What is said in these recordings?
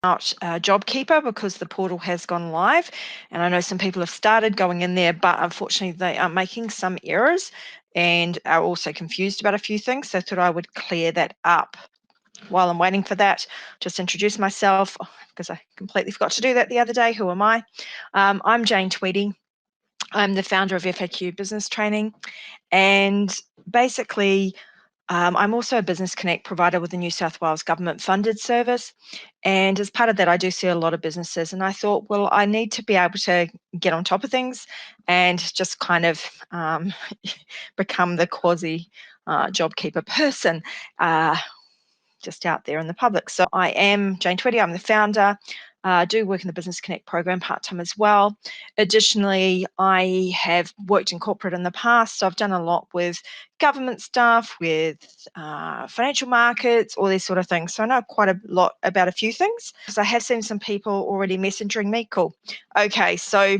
out JobKeeper because the portal has gone live, and I know some people have started going in there, but unfortunately they are making some errors and are also confused about a few things, so I thought I would clear that up. While I'm waiting for that, just introduce myself because I completely forgot to do that the other day. Who am I? I'm Jane Tweedy. I'm the founder of FAQ Business Training, and basically I'm also a Business Connect provider with the New South Wales government funded service. And as part of that, I do see a lot of businesses. And I thought, well, I need to be able to get on top of things and just kind of become the quasi JobKeeper person just out there in the public. So I am Jane Tweedy. I'm the founder. Do work in the Business Connect program part-time as well. Additionally, I have worked in corporate in the past, so I've done a lot with government stuff, with financial markets, all these sort of things. So I know quite a lot about a few things because I have seen some people already messaging me. Cool. Okay, so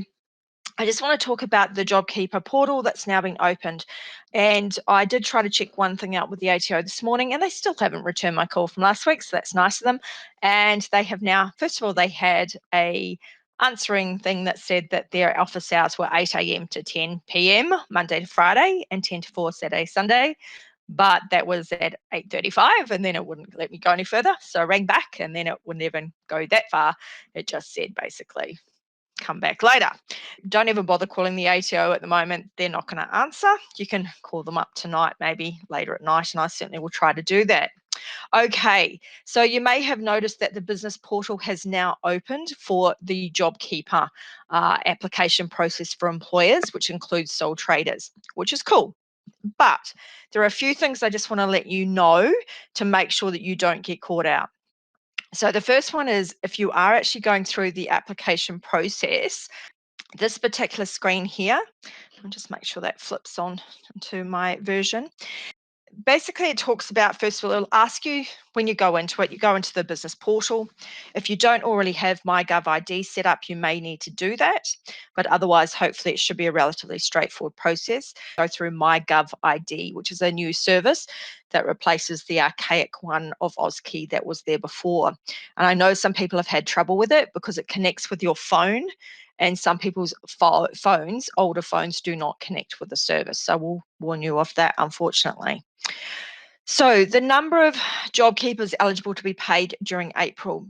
I just want to talk about the JobKeeper portal that's now been opened. And I did try to check one thing out with the ATO this morning, and they still haven't returned my call from last week, so that's nice of them. And they have now, first of all, they had a answering thing that said that their office hours were 8 a.m. to 10 p.m. Monday to Friday and 10 to 4 Saturday, Sunday. But that was at 8:35, and then it wouldn't let me go any further. So I rang back, and then it wouldn't even go that far. It just said basically, come back later. Don't even bother calling the ATO at the moment. They're not going to answer. You can call them up tonight, maybe later at night, and I certainly will try to do that. Okay, so you may have noticed that the business portal has now opened for the JobKeeper application process for employers, which includes sole traders, which is cool. But there are a few things I just want to let you know to make sure that you don't get caught out. So the first one is if you are actually going through the application process, this particular screen here, I'll just make sure that flips on into my version. Basically, it talks about, first of all, it'll ask you when you go into it, you go into the business portal. If you don't already have MyGov ID set up, you may need to do that. But otherwise, hopefully, it should be a relatively straightforward process. Go through MyGov ID, which is a new service that replaces the archaic one of AusKey that was there before. And I know some people have had trouble with it because it connects with your phone. And some people's phones, older phones, do not connect with the service. So we'll warn you of that, unfortunately. So the number of JobKeepers eligible to be paid during April.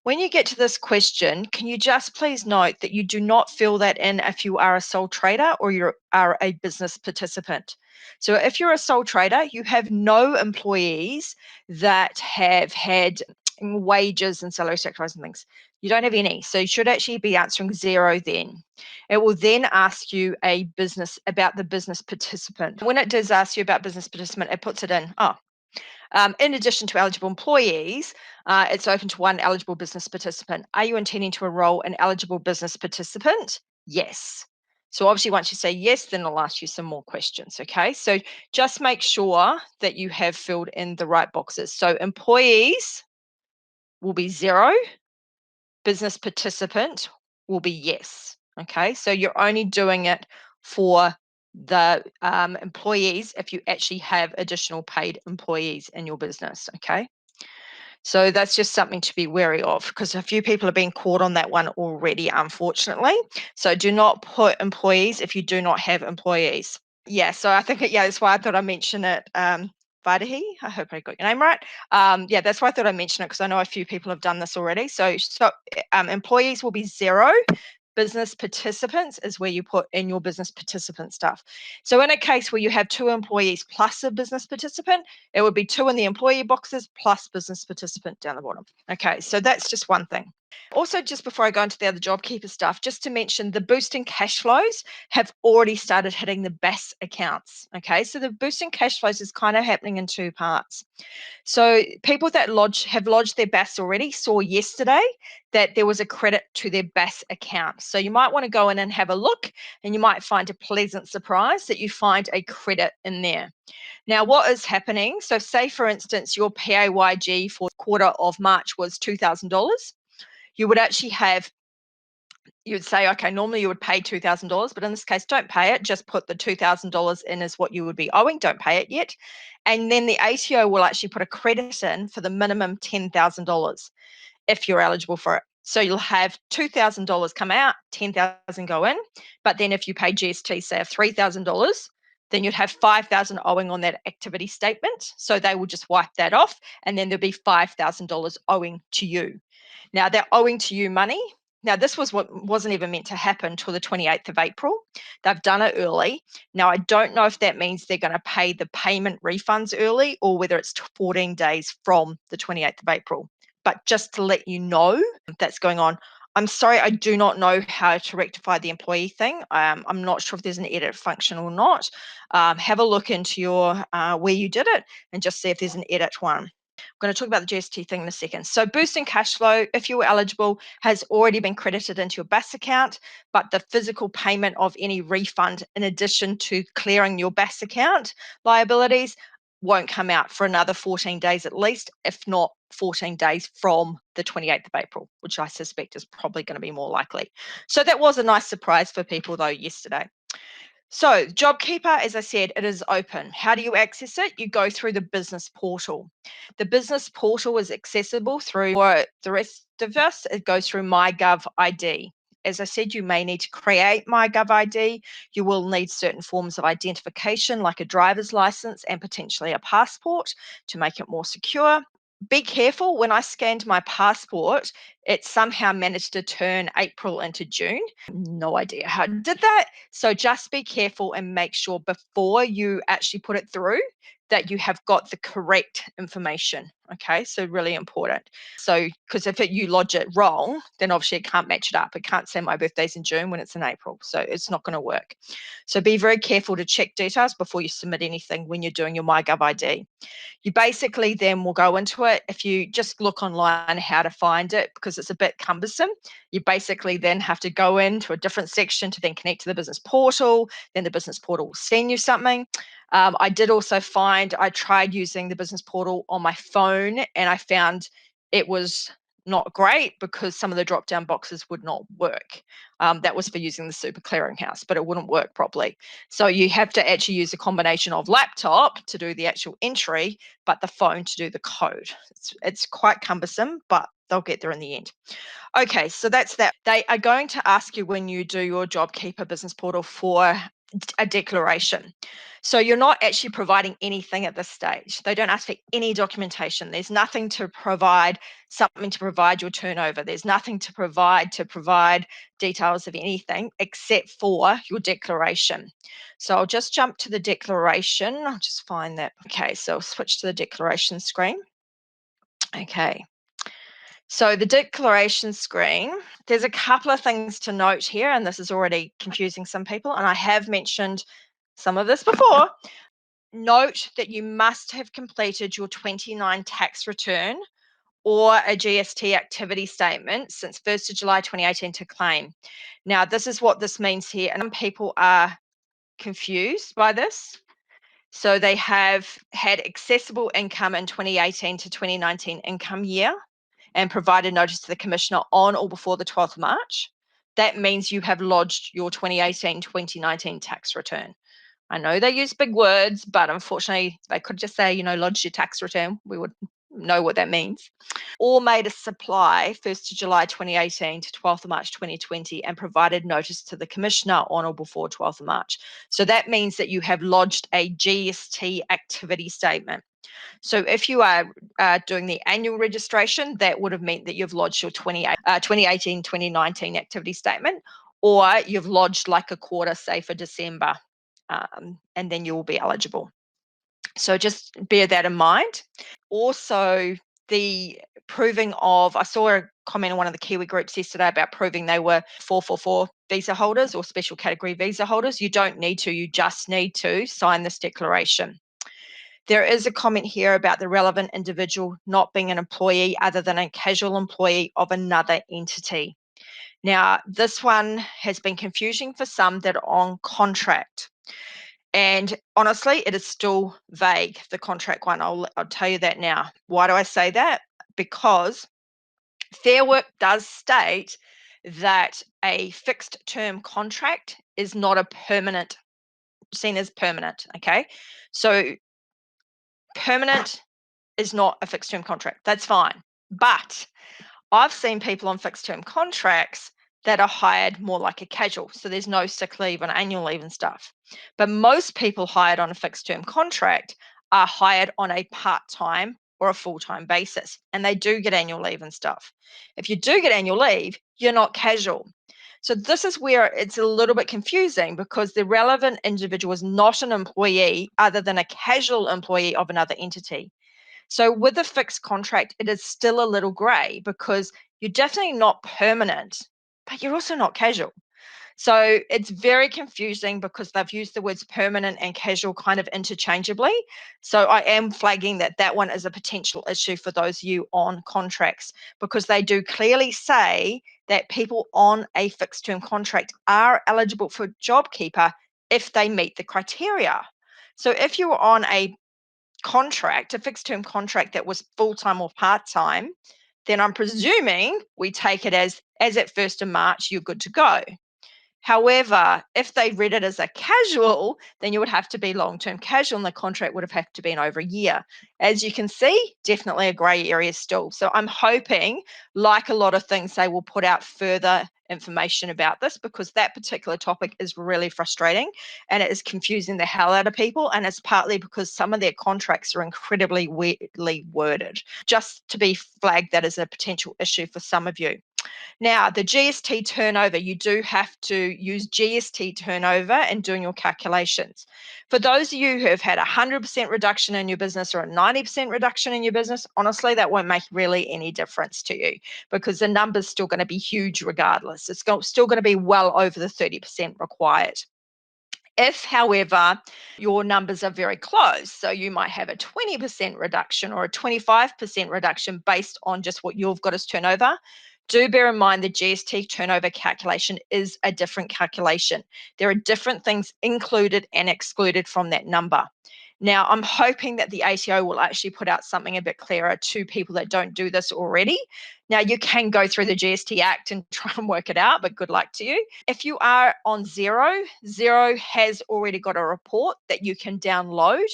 When you get to this question, can you just please note that you do not fill that in if you are a sole trader or you are a business participant. So if you're a sole trader, you have no employees that have had wages and salary sacrifice and things. You don't have any. So you should actually be answering 0 then. It will then ask you about the business participant. When it does ask you about business participant, it puts it in, in addition to eligible employees, it's open to one eligible business participant. Are you intending to enroll an eligible business participant? Yes. So obviously once you say yes, then it'll ask you some more questions, okay? So just make sure that you have filled in the right boxes. So employees will be 0, business participant will be yes, okay? So you're only doing it for the employees if you actually have additional paid employees in your business, okay? So that's just something to be wary of because a few people have been caught on that one already, unfortunately. So do not put employees if you do not have employees. Yeah, so I think, that's why I thought I'd mention it. Vaidahi, I hope I got your name right. Yeah, that's why I thought I'd mention it because I know a few people have done this already. So employees will be 0. Business participants is where you put in your business participant stuff. So in a case where you have 2 employees plus a business participant, it would be 2 in the employee boxes plus business participant down the bottom. Okay, so that's just one thing. Also, just before I go into the other JobKeeper stuff, just to mention the boosting cash flows have already started hitting the BAS accounts. Okay, so the boosting cash flows is kind of happening in 2 parts. So people that have lodged their BAS already saw yesterday that there was a credit to their BAS account. So you might want to go in and have a look, and you might find a pleasant surprise that you find a credit in there. Now, what is happening? So say, for instance, your PAYG for the quarter of March was $2,000. You would actually you'd say, okay, normally you would pay $2,000, but in this case, don't pay it. Just put the $2,000 in as what you would be owing. Don't pay it yet. And then the ATO will actually put a credit in for the minimum $10,000. if you're eligible for it. So you'll have $2,000 come out, $10,000 go in, but then if you pay GST, say of $3,000, then you'd have $5,000 owing on that activity statement. So they will just wipe that off, and then there'll be $5,000 owing to you. Now, they're owing to you money. Now, this was what wasn't even meant to happen till the 28th of April. They've done it early. Now, I don't know if that means they're going to pay the payment refunds early or whether it's 14 days from the 28th of April. But just to let you know that's going on. I'm sorry, I do not know how to rectify the employee thing. I'm not sure if there's an edit function or not. Have a look into your where you did it and just see if there's an edit one. I'm going to talk about the GST thing in a second. So boosting cash flow, if you were eligible, has already been credited into your BAS account, but the physical payment of any refund in addition to clearing your BAS account liabilities won't come out for another 14 days at least, if not 14 days from the 28th of April, which I suspect is probably going to be more likely. So that was a nice surprise for people though yesterday. So JobKeeper, as I said, it is open. How do you access it? You go through the business portal. The business portal is accessible through, for the rest of us, it goes through MyGov ID. As I said, you may need to create MyGov ID. You will need certain forms of identification like a driver's license and potentially a passport to make it more secure. Be careful, when I scanned my passport, it somehow managed to turn April into June. No idea how it did that. So just be careful and make sure before you actually put it through that you have got the correct information. Okay, so really important. So, because if you lodge it wrong, then obviously it can't match it up. It can't say my birthday's in June when it's in April. So it's not going to work. So be very careful to check details before you submit anything when you're doing your MyGov ID. You basically then will go into it. If you just look online how to find it, because it's a bit cumbersome, you basically then have to go into a different section to then connect to the business portal. Then the business portal will send you something. I did also find, I tried using the business portal on my phone and I found it was not great because some of the drop down boxes would not work. That was for using the super clearinghouse, but it wouldn't work properly. So you have to actually use a combination of laptop to do the actual entry, but the phone to do the code. It's quite cumbersome, but they'll get there in the end. Okay, so that's that. They are going to ask you when you do your JobKeeper business portal for a declaration. So you're not actually providing anything at this stage. They don't ask for any documentation. There's nothing to provide, something to provide your turnover. There's nothing to provide details of anything except for your declaration. So I'll just jump to the declaration. I'll just find that. Okay, so I'll switch to the declaration screen. Okay. So the declaration screen, there's a couple of things to note here, and this is already confusing some people, and I have mentioned some of this before. Note that you must have completed your 29 tax return or a GST activity statement since 1st of July 2018 to claim. Now, this is what this means here, and some people are confused by this. So they have had accessible income in 2018 to 2019 income year and provided notice to the Commissioner on or before the 12th of March. That means you have lodged your 2018-2019 tax return. I know they use big words, but unfortunately, they could just say, lodge your tax return. We would know what that means. Or made a supply 1st of July 2018 to 12th of March 2020 and provided notice to the Commissioner on or before 12th of March. So that means that you have lodged a GST activity statement. So if you are doing the annual registration, that would have meant that you've lodged your 2018-2019 activity statement, or you've lodged like a quarter, say for December, and then you will be eligible. So just bear that in mind. Also, the proving of, I saw a comment in one of the Kiwi groups yesterday about proving they were 444 visa holders or special category visa holders. You don't need to, you just need to sign this declaration. There is a comment here about the relevant individual not being an employee other than a casual employee of another entity. Now, this one has been confusing for some that are on contract. And honestly, it is still vague, the contract one. I'll tell you that now. Why do I say that? Because Fair Work does state that a fixed term contract is not seen as permanent, okay? So permanent is not a fixed term contract. That's fine. But I've seen people on fixed term contracts that are hired more like a casual. So there's no sick leave and annual leave and stuff. But most people hired on a fixed term contract are hired on a part-time or a full-time basis, and they do get annual leave and stuff. If you do get annual leave, you're not casual. So this is where it's a little bit confusing, because the relevant individual is not an employee other than a casual employee of another entity. So with a fixed contract, it is still a little gray, because you're definitely not permanent, but you're also not casual. So it's very confusing because they've used the words permanent and casual kind of interchangeably. So I am flagging that that one is a potential issue for those of you on contracts, because they do clearly say that people on a fixed term contract are eligible for JobKeeper if they meet the criteria. So if you were on a contract, a fixed term contract that was full-time or part-time, then I'm presuming we take it as at 1st of March, you're good to go. However, if they read it as a casual, then you would have to be long-term casual, and the contract would have had to be in over a year. As you can see, definitely a grey area still. So I'm hoping, like a lot of things, they will put out further information about this, because that particular topic is really frustrating and it is confusing the hell out of people. And it's partly because some of their contracts are incredibly weirdly worded. Just to be flagged, that is a potential issue for some of you. Now, the GST turnover, you do have to use GST turnover in doing your calculations. For those of you who have had a 100% reduction in your business or a 90% reduction in your business, honestly, that won't make really any difference to you, because the number's still going to be huge regardless. It's still going to be well over the 30% required. If, however, your numbers are very close, so you might have a 20% reduction or a 25% reduction based on just what you've got as turnover, do bear in mind the GST turnover calculation is a different calculation. There are different things included and excluded from that number. Now, I'm hoping that the ATO will actually put out something a bit clearer to people that don't do this already. Now, you can go through the GST Act and try and work it out, but good luck to you. If you are on Xero, Xero has already got a report that you can download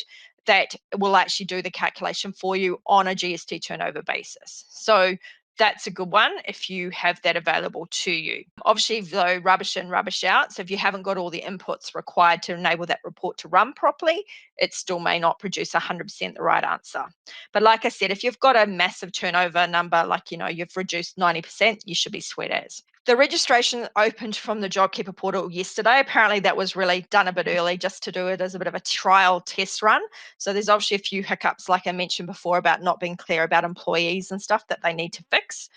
that will actually do the calculation for you on a GST turnover basis. So that's a good one if you have that available to you. Obviously, though, rubbish in, rubbish out. So if you haven't got all the inputs required to enable that report to run properly, it still may not produce 100% the right answer. But like I said, if you've got a massive turnover number, like, you've reduced 90%, you should be sweet as. The registration opened from the JobKeeper portal yesterday. Apparently that was really done a bit early just to do it as a bit of a trial test run. So there's obviously a few hiccups, like I mentioned before, about not being clear about employees and stuff that they need to fix.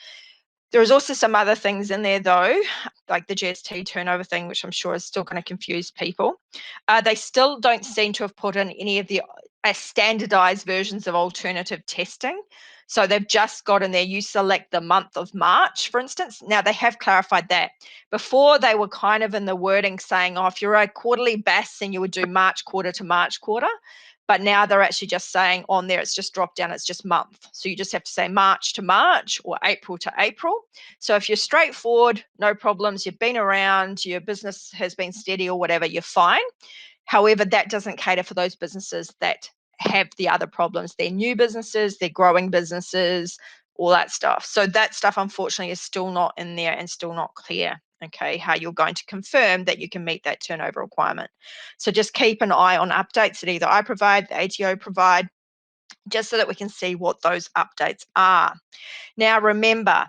There is also some other things in there, though, like the GST turnover thing, which I'm sure is still going to confuse people. They still don't seem to have put in any of the standardized versions of alternative testing. So they've just got in there, you select the month of March, for instance. Now, they have clarified that. Before, they were kind of in the wording saying, if you're a quarterly BAS, then you would do March quarter to March quarter. But now they're actually just saying on there, it's just dropped down, it's just month. So you just have to say March to March or April to April. So if you're straightforward, no problems, you've been around, your business has been steady or whatever, you're fine. However, that doesn't cater for those businesses that have the other problems. They're new businesses, they're growing businesses, all that stuff. So that stuff, unfortunately, is still not in there and still not clear, okay, how you're going to confirm that you can meet that turnover requirement. So just keep an eye on updates that either I provide, the ATO provide, just so that we can see what those updates are. Now, remember,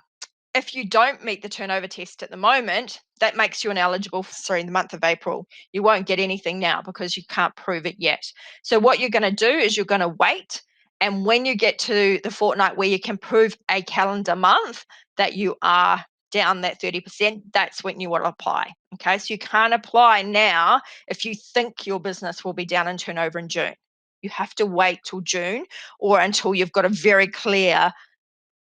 if you don't meet the turnover test at the moment, that makes you ineligible for the month of April. You won't get anything now because you can't prove it yet. So what you're going to do is you're going to wait. And when you get to the fortnight where you can prove a calendar month that you are down that 30%, that's when you will apply. Okay, so you can't apply now if you think your business will be down in turnover in June. You have to wait till June or until you've got a very clear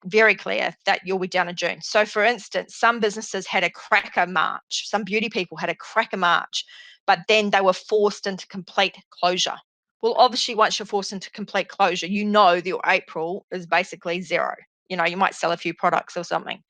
that you'll be down in June. So for instance, some businesses had a cracker March, some beauty people had a cracker March, but then they were forced into complete closure. Well, obviously, once you're forced into complete closure, your April is basically zero. You might sell a few products or something.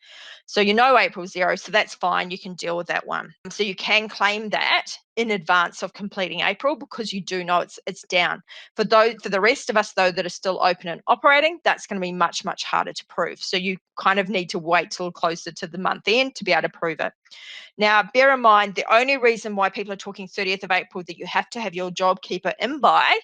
So April 0, so that's fine. You can deal with that one. So you can claim that in advance of completing April because you do know it's down. For the rest of us, though, that are still open and operating, that's going to be much, much harder to prove. So you kind of need to wait till closer to the month end to be able to prove it. Now, bear in mind, the only reason why people are talking 30th of April that you have to have your JobKeeper in by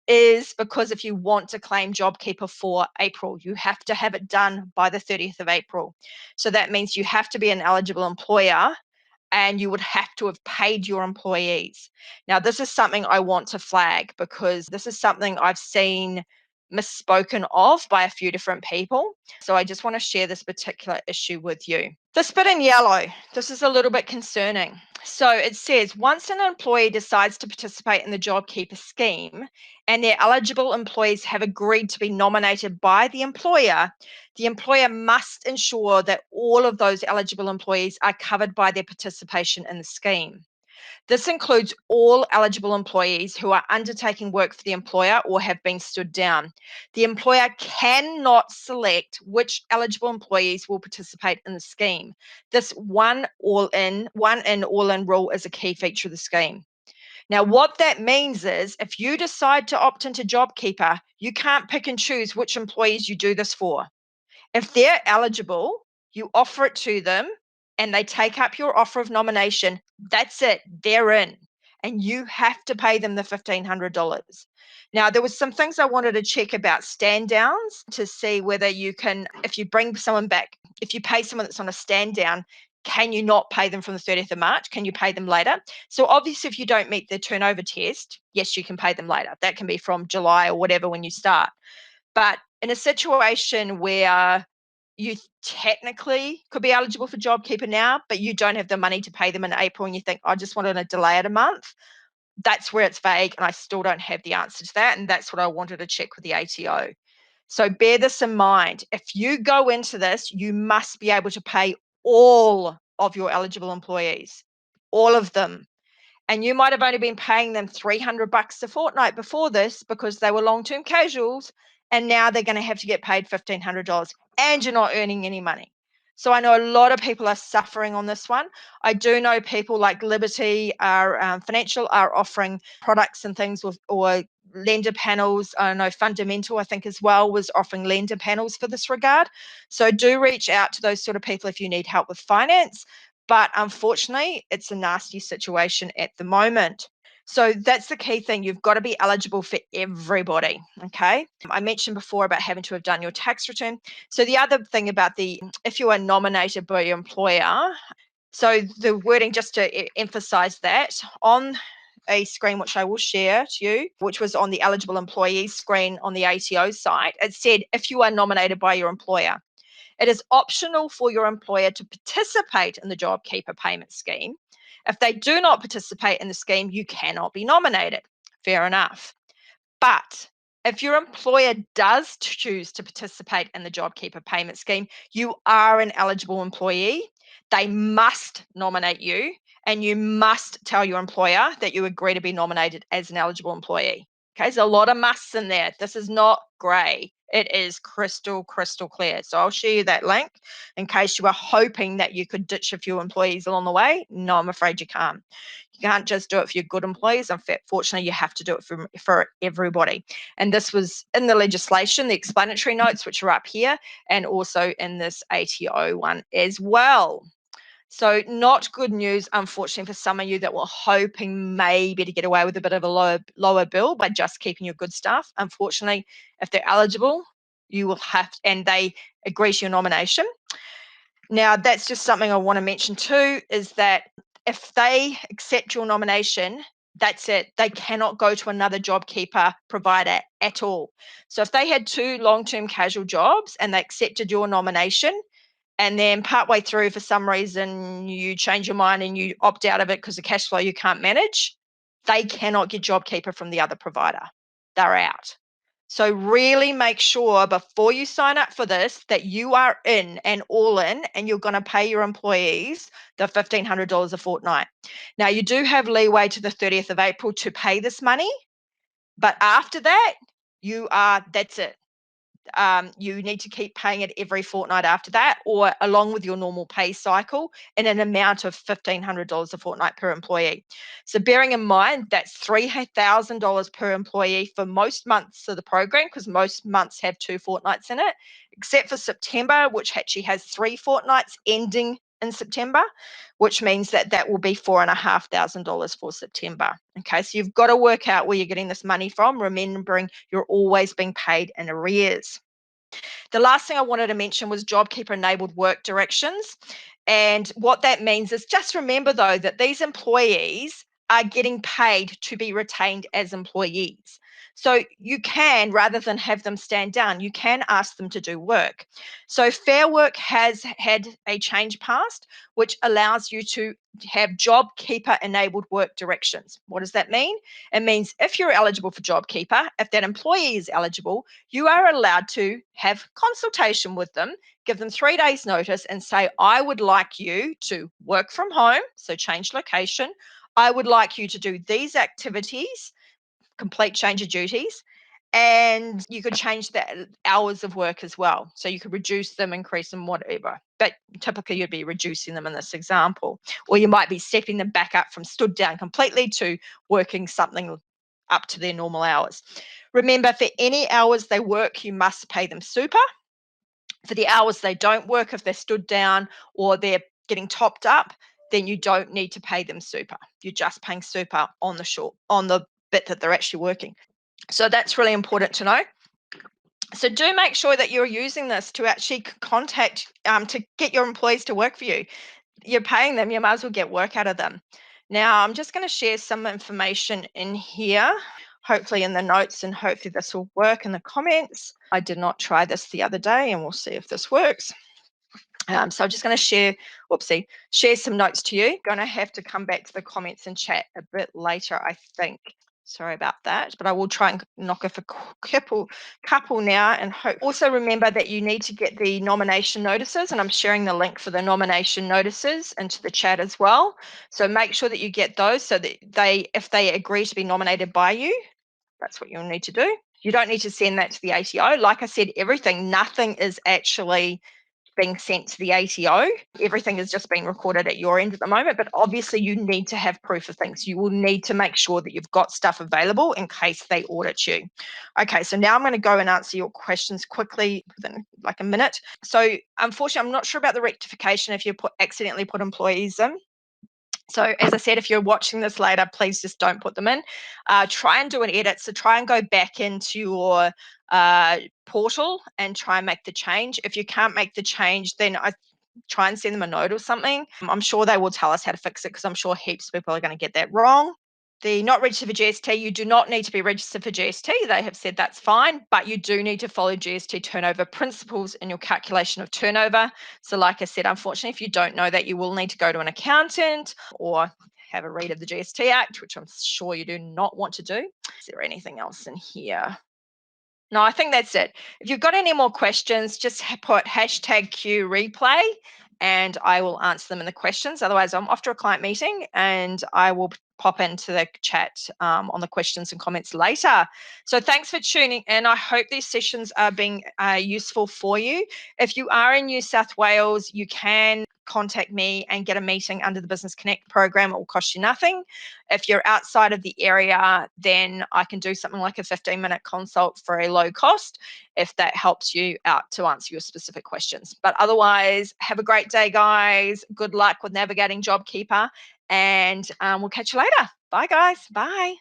is because if you want to claim JobKeeper for April, you have to have it done by the 30th of April. So that means you have to be an eligible employer and you would have to have paid your employees. Now, this is something I want to flag because this is something I've seen misspoken of by a few different people. So I just want to share this particular issue with you. This bit in yellow, this is a little bit concerning. So it says, once an employee decides to participate in the JobKeeper scheme and their eligible employees have agreed to be nominated by the employer must ensure that all of those eligible employees are covered by their participation in the scheme. This includes all eligible employees who are undertaking work for the employer or have been stood down. The employer cannot select which eligible employees will participate in the scheme. This one all-in rule is a key feature of the scheme. Now, what that means is if you decide to opt into JobKeeper, you can't pick and choose which employees you do this for. If they're eligible, you offer it to them and they take up your offer of nomination. That's it. They're in. And you have to pay them the $1,500. Now, there was some things I wanted to check about stand downs to see whether you can, if you bring someone back, if you pay someone that's on a stand down, can you not pay them from the 30th of March? Can you pay them later? So obviously, if you don't meet the turnover test, yes, you can pay them later. That can be from July or whatever when you start. But in a situation where you technically could be eligible for JobKeeper now, but you don't have the money to pay them in April and you think, I just want to delay it a month, that's where it's vague and I still don't have the answer to that. And that's what I wanted to check with the ATO. So bear this in mind. If you go into this, you must be able to pay all of your eligible employees, all of them. And you might have only been paying them $300 a fortnight before this because they were long-term casuals, and now they're going to have to get paid $1,500 and you're not earning any money. So I know a lot of people are suffering on this one. I do know people like Liberty Financial are offering products and things or lender panels. I know Fundamental, I think as well, was offering lender panels for this regard. So do reach out to those sort of people if you need help with finance. But unfortunately, it's a nasty situation at the moment. So that's the key thing. You've got to be eligible for everybody, okay? I mentioned before about having to have done your tax return. So the other thing about if you are nominated by your employer, so the wording, just to emphasize that, on a screen which I will share to you, which was on the eligible employees screen on the ATO site, it said, if you are nominated by your employer. It is optional for your employer to participate in the JobKeeper payment scheme. If they do not participate in the scheme, you cannot be nominated. Fair enough. But if your employer does choose to participate in the JobKeeper payment scheme, you are an eligible employee. They must nominate you, and you must tell your employer that you agree to be nominated as an eligible employee. Okay, there's a lot of musts in there. This is not grey. It is crystal clear. So I'll show you that link in case you were hoping that you could ditch a few employees along the way. No, I'm afraid you can't. You can't just do it for your good employees. Unfortunately, you have to do it for everybody. And this was in the legislation, the explanatory notes, which are up here, and also in this ATO one as well. So not good news, unfortunately, for some of you that were hoping maybe to get away with a bit of a lower bill by just keeping your good stuff. Unfortunately, if they're eligible, you will have, and they agree to your nomination. Now, that's just something I want to mention too, is that if they accept your nomination, that's it. They cannot go to another JobKeeper provider at all. So if they had 2 long-term casual jobs and they accepted your nomination, and then partway through, for some reason, you change your mind and you opt out of it because the cash flow you can't manage, they cannot get JobKeeper from the other provider. They're out. So really make sure before you sign up for this that you are in and all in, and you're going to pay your employees the $1,500 a fortnight. Now, you do have leeway to the 30th of April to pay this money, but after that, that's it. you need to keep paying it every fortnight after that, or along with your normal pay cycle, in an amount of $1,500 a fortnight per employee. So bearing in mind that's $3,000 per employee for most months of the program, because most months have 2 fortnights in it, except for September, which actually has 3 fortnights ending in September, which means that that will be $4,500 for September. Okay, so you've got to work out where you're getting this money from, remembering you're always being paid in arrears. The last thing I wanted to mention was JobKeeper enabled work directions. And what that means is, just remember though that these employees are getting paid to be retained as employees. So you can, rather than have them stand down, you can ask them to do work. So Fair Work has had a change passed, which allows you to have JobKeeper enabled work directions. What does that mean? It means if you're eligible for JobKeeper, if that employee is eligible, you are allowed to have consultation with them, give them 3 days notice and say, I would like you to work from home, so change location. I would like you to do these activities, complete change of duties, and you could change the hours of work as well. So you could reduce them, increase them, whatever. But typically you'd be reducing them in this example. Or you might be stepping them back up from stood down completely to working something up to their normal hours. Remember, for any hours they work, you must pay them super. For the hours they don't work, if they're stood down or they're getting topped up, then you don't need to pay them super. You're just paying super on the bit that they're actually working. So that's really important to know. So do make sure that you're using this to actually contact, to get your employees to work for you. You're paying them, you might as well get work out of them. Now, I'm just going to share some information in here, hopefully in the notes, and hopefully this will work in the comments. I did not try this the other day, and we'll see if this works. So I'm just going to share some notes to you. Going to have to come back to the comments and chat a bit later, I think. Sorry about that, but I will try and knock off a couple now, and hope. Also remember that you need to get the nomination notices, and I'm sharing the link for the nomination notices into the chat as well. So make sure that you get those, so that if they agree to be nominated by you, that's what you'll need to do. You don't need to send that to the ATO. Like I said, nothing is actually being sent to the ATO. Everything is just being recorded at your end at the moment, but obviously you need to have proof of things. You will need to make sure that you've got stuff available in case they audit you. Okay, so now I'm going to go and answer your questions quickly within like a minute. So unfortunately, I'm not sure about the rectification if you accidentally put employees in. So as I said, if you're watching this later, please just don't put them in. Try and do an edit. So try and go back into your portal and try and make the change. If you can't make the change, then I try and send them a note or something. I'm sure they will tell us how to fix it, because I'm sure heaps of people are going to get that wrong. The not registered for GST, you do not need to be registered for GST. They have said that's fine, but you do need to follow GST turnover principles in your calculation of turnover. So like I said, unfortunately, if you don't know that, you will need to go to an accountant or have a read of the GST Act, which I'm sure you do not want to do. Is there anything else in here? No, I think that's it. If you've got any more questions, just put #Q replay and I will answer them in the questions. Otherwise, I'm off to a client meeting and I will pop into the chat on the questions and comments later. So thanks for tuning in. I hope these sessions are being useful for you. If you are in New South Wales, you can contact me and get a meeting under the Business Connect program. It will cost you nothing. If you're outside of the area, then I can do something like a 15-minute consult for a low cost, if that helps you out to answer your specific questions. But otherwise, have a great day, guys. Good luck with navigating JobKeeper, and we'll catch you later. Bye, guys. Bye.